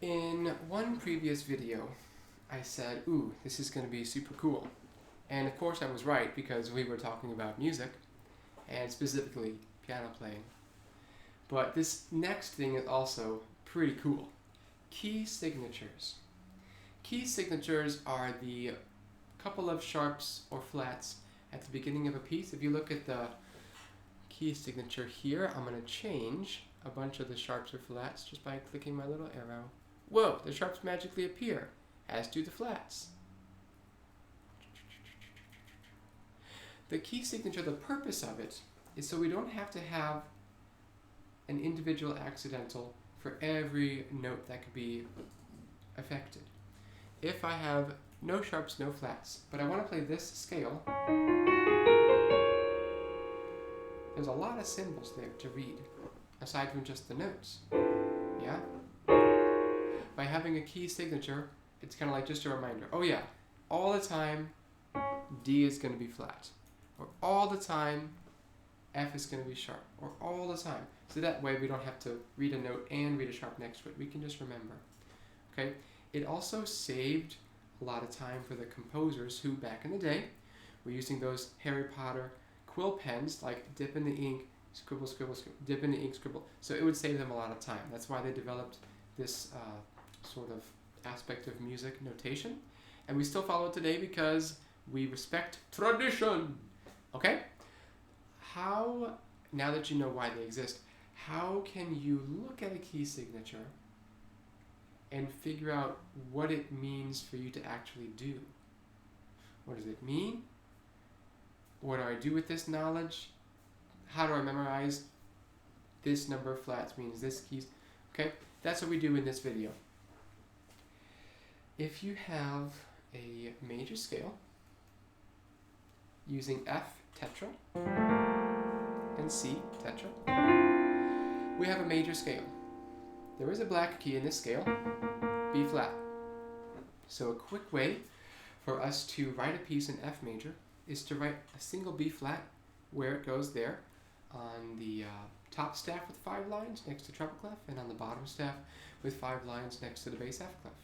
In one previous video, I said, ooh, this is going to be super cool. And of course I was right because we were talking about music, and specifically piano playing. But this next thing is also pretty cool. Key signatures. Key signatures are the couple of sharps or flats at the beginning of a piece. If you look at the key signature here, I'm going to change a bunch of the sharps or flats just by clicking my little arrow. Whoa, the sharps magically appear, as do the flats. The key signature, the purpose of it is so we don't have to have an individual accidental for every note that could be affected. If I have no sharps, no flats, but I want to play this scale, there's a lot of symbols there to read, aside from just the notes. Yeah? By having a key signature, it's kind of like just a reminder. Oh yeah, all the time, D is going to be flat. Or all the time, F is going to be sharp. Or all the time. So that way we don't have to read a note and read a sharp next to it. We can just remember. Okay? It also saved a lot of time for the composers who, back in the day, were using those Harry Potter quill pens, like dip in the ink, scribble, scribble, scribble, dip in the ink, scribble. So it would save them a lot of time. That's why they developed this sort of aspect of music notation. And we still follow it today because we respect tradition. Okay? How, now that you know why they exist, how can you look at a key signature and figure out what it means for you to actually do? What does it mean? What do I do with this knowledge? How do I memorize this number of flats means this keys? Okay, that's what we do in this video. If you have a major scale using F tetra and C tetra, we have a major scale. There is a black key in this scale, B flat. So a quick way for us to write a piece in F major is to write a single B flat where it goes there on the top staff with 5 lines next to treble clef, and on the bottom staff with 5 lines next to the bass F clef.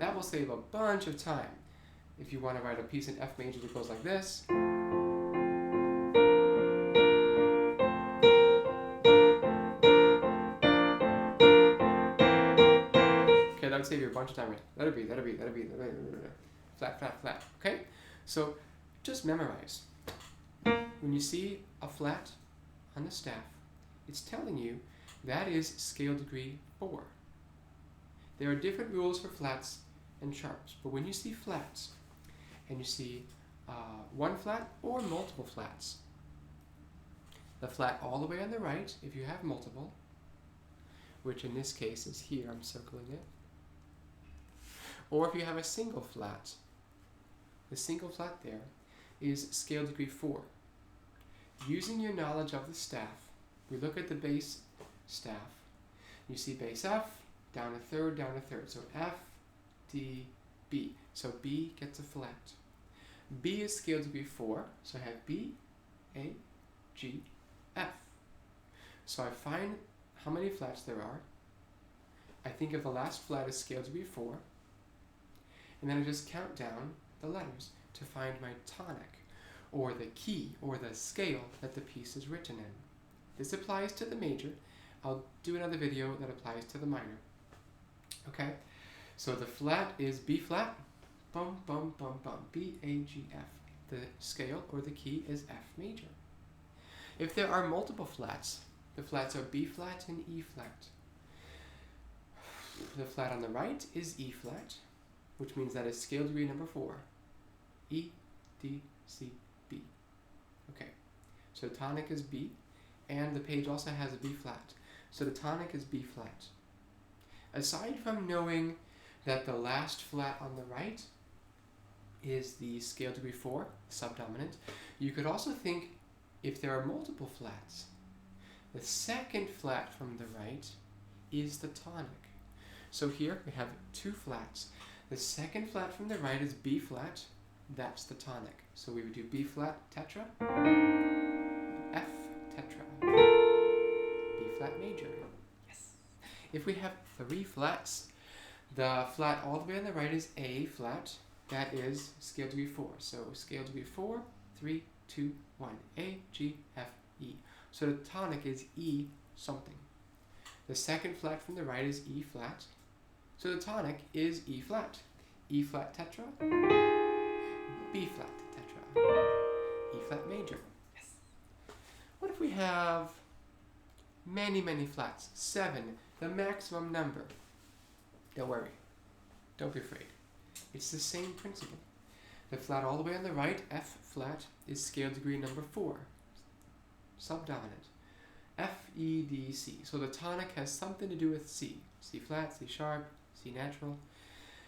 That will save a bunch of time if you want to write a piece in F major that goes like this. Okay, that would save you a bunch of time. Let it be, let it be, let it be, let it be. Flat, flat, flat. Okay? So just memorize. When you see a flat on the staff, it's telling you that is scale degree 4. There are different rules for flats and sharps, but when you see flats and you see one flat or multiple flats, the flat all the way on the right, if you have multiple, which in this case is here, I'm circling it, or if you have a single flat, the single flat there is scale degree 4. Using your knowledge of the staff, we look at the bass staff. You see bass F, down a third, down a third. So F, D, B. So B gets a flat. B is scale degree 4, so I have B, A, G, F. So I find how many flats there are. I think of the last flat as scale degree 4, and then I just count down the letters to find my tonic, or the key, or the scale that the piece is written in. This applies to the major. I'll do another video that applies to the minor. Okay? So the flat is B flat, bum, bum, bum, bum, B, A, G, F. The scale, or the key, is F major. If there are multiple flats, the flats are B flat and E flat. The flat on the right is E flat, which means that is scale degree number 4. E, D, C, B. Okay, so tonic is B, and the page also has a B flat. So the tonic is B flat. Aside from knowing that the last flat on the right is the scale degree 4, subdominant, you could also think if there are multiple flats, the second flat from the right is the tonic. So here we have 2 flats. The second flat from the right is B flat, that's the tonic. So we would do B flat tetra, F tetra, B flat major. Yes. If we have 3 flats, the flat all the way on the right is A flat. That is scale degree 4. So scale degree 4, 3, 2, 1. A, G, F, E. So the tonic is E something. The second flat from the right is E flat. So the tonic is E flat. E flat tetra, B flat tetra, E flat major. Yes. What if we have many, many flats? 7, the maximum number. Don't worry. Don't be afraid. It's the same principle. The flat all the way on the right, F flat, is scale degree number 4, subdominant. F, E, D, C. So the tonic has something to do with C. C flat, C sharp, C natural.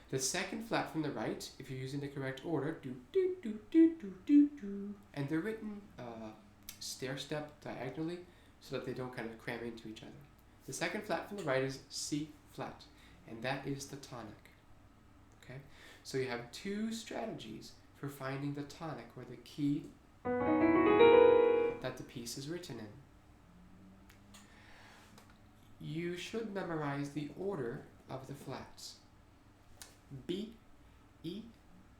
The second flat from the right, if you're using the correct order, do, do, do, do, do, do, do. And they're written stair-step diagonally so that they don't kind of cram into each other. The second flat from the right is C flat, and that is the tonic. Okay? So you have 2 strategies for finding the tonic, or the key that the piece is written in. You should memorize the order of the flats. B, E,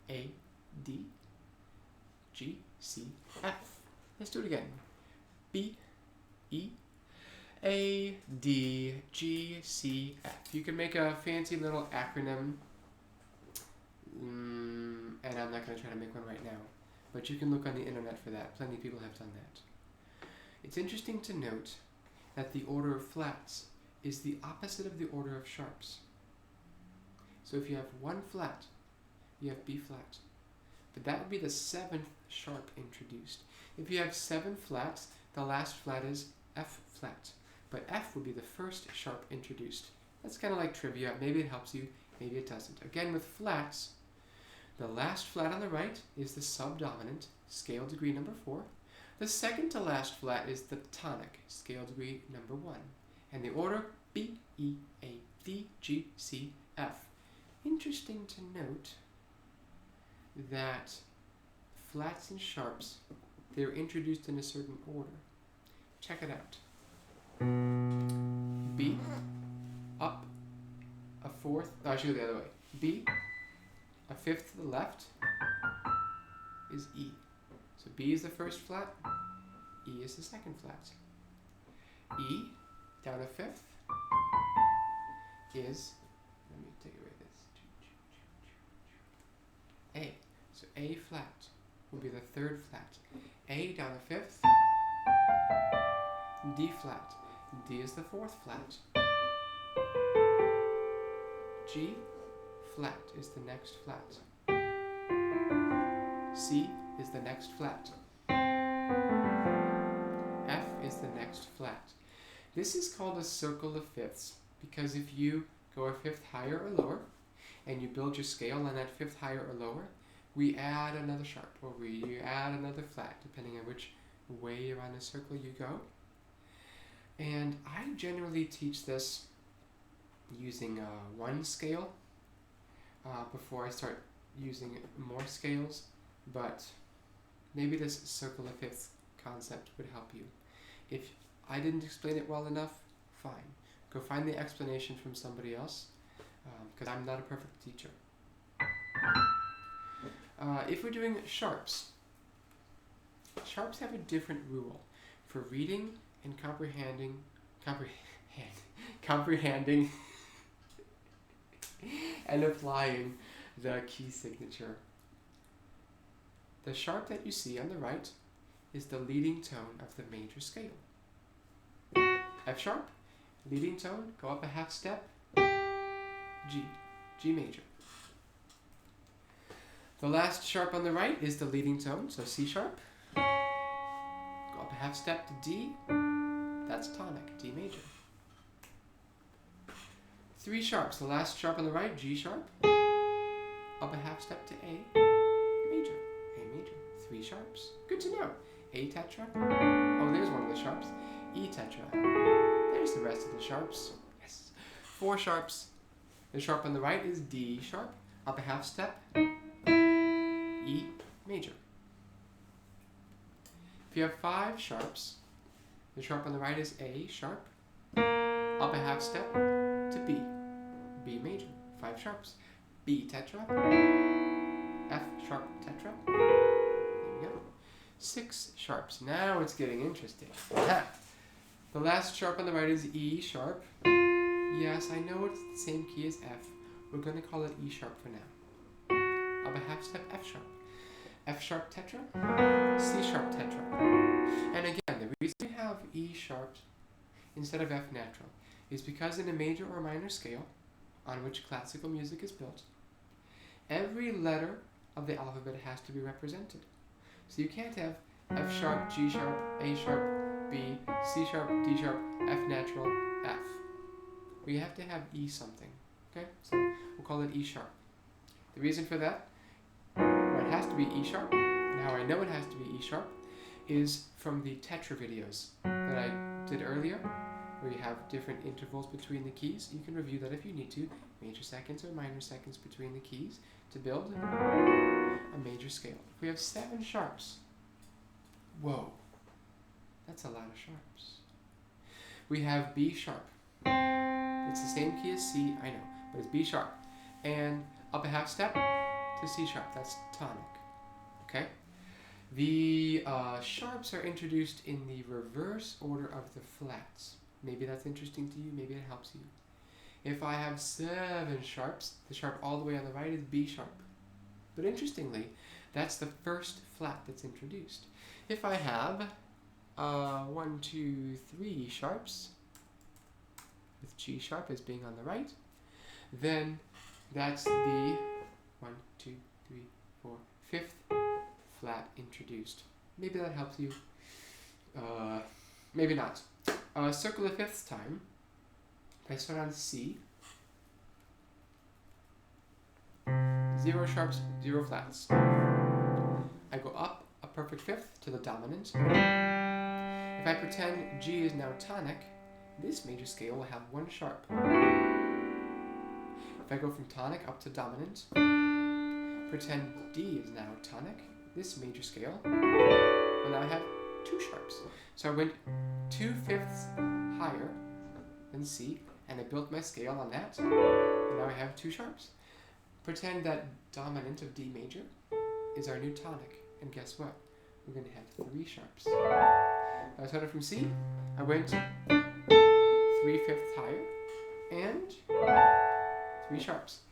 A, D, G, C, F. Let's do it again. B, E, A, D, G, C, F. You can make a fancy little acronym, and I'm not going to try to make one right now, but you can look on the internet for that. Plenty of people have done that. It's interesting to note that the order of flats is the opposite of the order of sharps. So if you have 1 flat, you have B flat. But that would be the 7th sharp introduced. If you have 7 flats, the last flat is F flat. But F would be the first sharp introduced. That's kind of like trivia. Maybe it helps you, maybe it doesn't. Again, with flats, the last flat on the right is the subdominant, scale degree number 4. The second to last flat is the tonic, scale degree number 1. And the order, B, E, A, D, G, C, F. Interesting to note that flats and sharps, they're introduced in a certain order. Check it out. B, up, a 4th, I should go the other way. B, a 5th to the left, is E. So B is the first flat, E is the second flat. E, down a 5th, is, let me take away this, A. So A flat will be the 3rd flat. A down a 5th, D flat. D is the 4th flat. G flat is the next flat. C is the next flat. F is the next flat. This is called a circle of fifths because if you go a 5th higher or lower and you build your scale on that 5th higher or lower, we add another sharp or we add another flat depending on which way around the circle you go. And I generally teach this using 1 scale before I start using more scales, but maybe this circle of fifths concept would help you. If I didn't explain it well enough, fine. Go find the explanation from somebody else, because I'm not a perfect teacher. If we're doing sharps, sharps have a different rule for reading and comprehending and applying the key signature. The sharp that you see on the right is the leading tone of the major scale. F sharp, leading tone, go up a half step, G, G major. The last sharp on the right is the leading tone, so C sharp. Go up a half step to D, that's tonic, D major. 3 sharps, the last sharp on the right, G sharp. Up a half step to A major, A major. 3 sharps, good to know. A tetra, oh there's one of the sharps, E tetra. There's the rest of the sharps, yes. 4 sharps, the sharp on the right is D sharp. Up a half step, E major. If you have 5 sharps, the sharp on the right is A sharp. Up a half step, to B. B major, 5 sharps. B tetra, F sharp tetra. There we go. 6 sharps. Now it's getting interesting. Aha. The last sharp on the right is E sharp. Yes, I know it's the same key as F. We're going to call it E sharp for now. Up a half step, F sharp. F sharp tetra, C sharp tetra. And again, the reason we have E sharp instead of F natural is because in a major or minor scale on which classical music is built, every letter of the alphabet has to be represented. So you can't have F sharp, G sharp, A sharp, B, C sharp, D sharp, F natural, F. We have to have E something. Okay? So we'll call it E sharp. The reason for that, why it has to be E sharp, and how I know it has to be E sharp, is from the tetra videos that I did earlier, where you have different intervals between the keys. You can review that if you need to, major seconds or minor seconds between the keys, to build a major scale. If we have 7 sharps, whoa, that's a lot of sharps. We have B sharp. It's the same key as C, I know, but it's B sharp. And up a half step to C sharp, that's tonic. Okay? The sharps are introduced in the reverse order of the flats. Maybe that's interesting to you, maybe it helps you. If I have 7 sharps, the sharp all the way on the right is B sharp. But interestingly, that's the first flat that's introduced. If I have 1, 2, 3 sharps, with G sharp as being on the right, then that's the 1, 2, 3, 4, 5th flat introduced. Maybe that helps you. Maybe not. Circle the 5th time. If I start on C, 0 sharps, 0 flats. I go up a perfect 5th to the dominant. If I pretend G is now tonic, this major scale will have 1 sharp. If I go from tonic up to dominant, pretend D is now tonic, this major scale will now have 2 sharps. So I went 2/5 higher than C, and I built my scale on that, and now I have 2 sharps. Pretend that dominant of D major is our new tonic, and guess what? We're going to have 3 sharps. I started from C, I went 3/5 higher, and 3 sharps.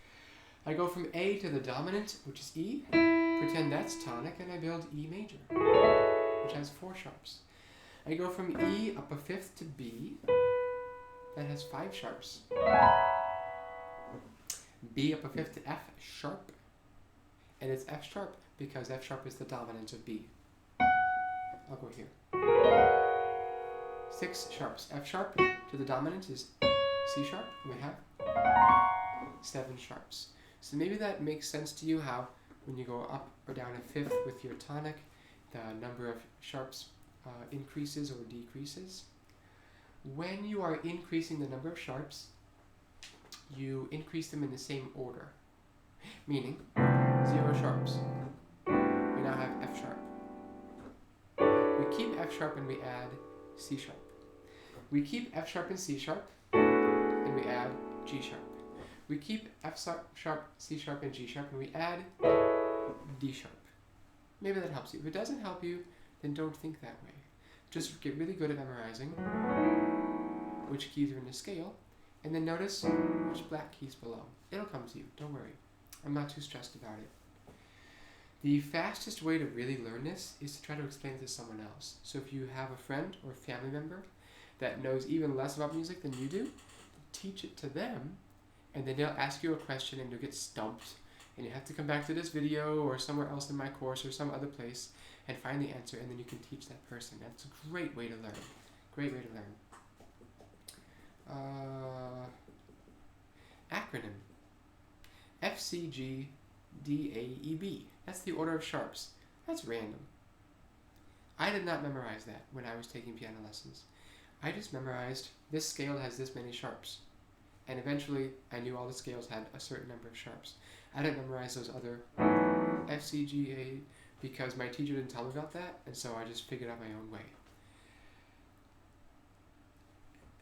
I go from A to the dominant, which is E, pretend that's tonic, and I build E major, which has 4 sharps. I go from E up a 5th to B, that has 5 sharps. B up a 5th to F sharp, and it's F sharp because F sharp is the dominant of B. I'll go here. 6 sharps. F sharp to the dominant is C sharp, and we have 7 sharps. So maybe that makes sense to you, how when you go up or down a 5th with your tonic, the number of sharps increases or decreases. When you are increasing the number of sharps, you increase them in the same order. Meaning, 0 sharps. We now have F sharp. We keep F sharp and we add C sharp. We keep F sharp and C sharp, and we add G sharp. We keep F sharp, C sharp, and G sharp, and we add D sharp. Maybe that helps you. If it doesn't help you, then don't think that way. Just get really good at memorizing which keys are in the scale, and then notice which black keys below. It'll come to you, don't worry. I'm not too stressed about it. The fastest way to really learn this is to try to explain it to someone else. So if you have a friend or a family member that knows even less about music than you do, teach it to them, and then they'll ask you a question and you'll get stumped, and you have to come back to this video or somewhere else in my course or some other place and find the answer, and then you can teach that person. That's a great way to learn. Great way to learn. Acronym. F, C, G, D, A, E, B. That's the order of sharps. That's random. I did not memorize that when I was taking piano lessons. I just memorized this scale has this many sharps. And eventually I knew all the scales had a certain number of sharps. I didn't memorize those other F, C, G, A because my teacher didn't tell me about that, and so I just figured out my own way.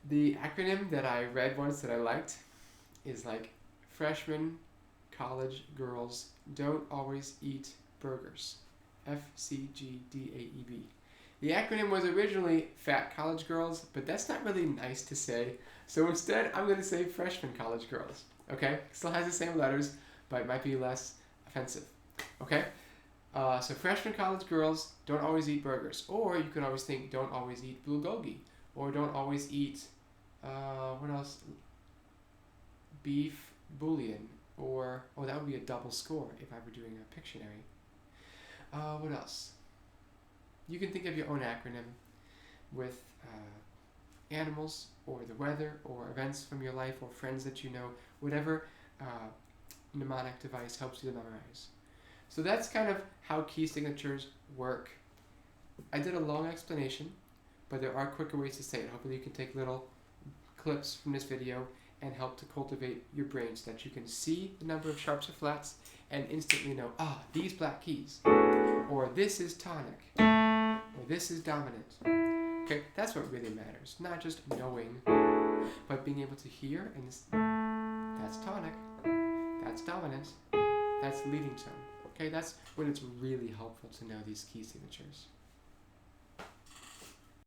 The acronym that I read once that I liked is like freshman college girls don't always eat burgers. FCGDAEB. The acronym was originally Fat College Girls, but that's not really nice to say. So instead, I'm going to say Freshman College Girls. Okay? Still has the same letters, but it might be less offensive. Okay? So freshman college girls don't always eat burgers. Or you could always think don't always eat bulgogi. Or don't always eat, what else? Beef bouillon. Or, oh, that would be a double score if I were doing a Pictionary. What else? You can think of your own acronym with animals or the weather or events from your life or friends that you know, whatever mnemonic device helps you to memorize. So that's kind of how key signatures work. I did a long explanation, but there are quicker ways to say it. Hopefully you can take little clips from this video and help to cultivate your brain so that you can see the number of sharps or flats and instantly know, these black keys, or this is tonic, or this is dominant. Okay, that's what really matters. Not just knowing, but being able to hear, and that's tonic, that's dominant, that's leading tone. Okay, that's when it's really helpful to know these key signatures.